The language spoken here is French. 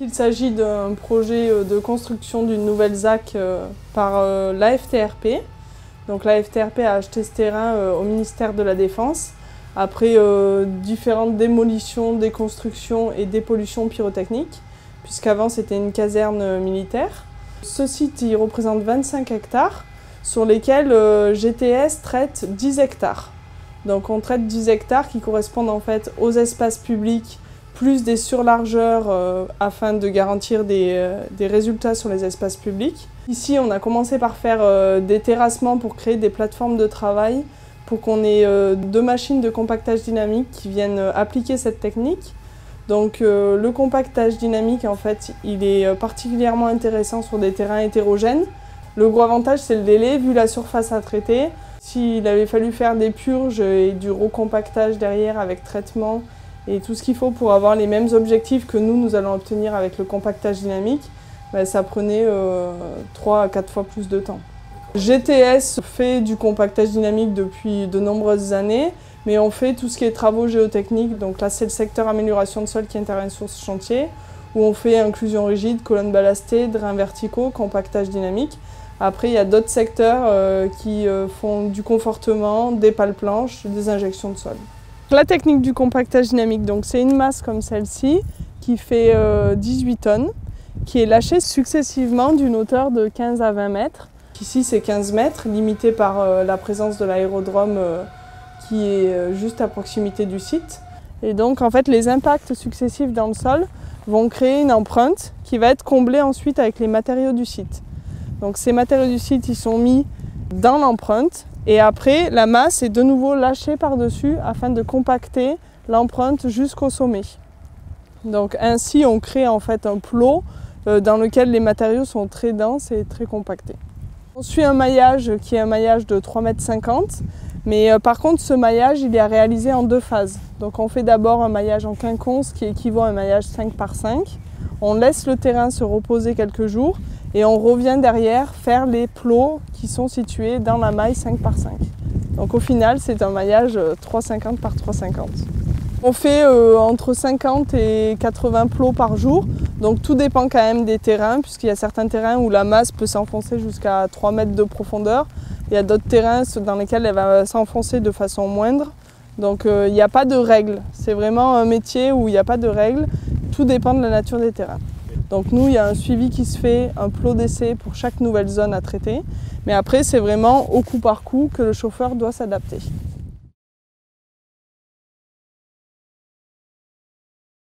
Il s'agit d'un projet de construction d'une nouvelle ZAC par l'AFTRP. Donc l'AFTRP a acheté ce terrain au ministère de la Défense après différentes démolitions, déconstructions et dépollutions pyrotechniques, puisqu'avant c'était une caserne militaire. Ce site il représente 25 hectares sur lesquels GTS traite 10 hectares. Donc on traite 10 hectares qui correspondent en fait aux espaces publics plus des surlargeurs afin de garantir des résultats sur les espaces publics. Ici, on a commencé par faire des terrassements pour créer des plateformes de travail pour qu'on ait 2 machines de compactage dynamique qui viennent appliquer cette technique. Donc le compactage dynamique, en fait, il est particulièrement intéressant sur des terrains hétérogènes. Le gros avantage, c'est le délai, vu la surface à traiter. S'il avait fallu faire des purges et du recompactage derrière avec traitement, et tout ce qu'il faut pour avoir les mêmes objectifs que nous allons obtenir avec le compactage dynamique, ça prenait 3 à 4 fois plus de temps. GTS fait du compactage dynamique depuis de nombreuses années, mais on fait tout ce qui est travaux géotechniques. Donc là, c'est le secteur amélioration de sol qui intervient sur ce chantier, où on fait inclusion rigide, colonnes ballastées, drains verticaux, compactage dynamique. Après, il y a d'autres secteurs qui font du confortement, des pales-planches, des injections de sol. La technique du compactage dynamique, c'est une masse comme celle-ci qui fait 18 tonnes, qui est lâchée successivement d'une hauteur de 15 à 20 mètres. Ici c'est 15 mètres, limité par la présence de l'aérodrome qui est juste à proximité du site. Et donc en fait les impacts successifs dans le sol vont créer une empreinte qui va être comblée ensuite avec les matériaux du site. Donc ces matériaux du site ils sont mis dans l'empreinte. Et après, la masse est de nouveau lâchée par-dessus afin de compacter l'empreinte jusqu'au sommet. Donc ainsi, on crée en fait un plot dans lequel les matériaux sont très denses et très compactés. On suit un maillage qui est un maillage de 3,50 m, mais par contre, ce maillage, il est réalisé en 2 phases. Donc on fait d'abord un maillage en quinconce qui équivaut à un maillage 5 par 5. On laisse le terrain se reposer quelques jours et on revient derrière faire les plots qui sont situés dans la maille 5 par 5. Donc au final, c'est un maillage 3,50 par 3,50. On fait entre 50 et 80 plots par jour, donc tout dépend quand même des terrains, puisqu'il y a certains terrains où la masse peut s'enfoncer jusqu'à 3 mètres de profondeur. Il y a d'autres terrains dans lesquels elle va s'enfoncer de façon moindre. Donc il n'y a pas de règles, c'est vraiment un métier où il n'y a pas de règles, tout dépend de la nature des terrains. Donc nous, il y a un suivi qui se fait, un plot d'essai pour chaque nouvelle zone à traiter. Mais après, c'est vraiment au coup par coup que le chauffeur doit s'adapter.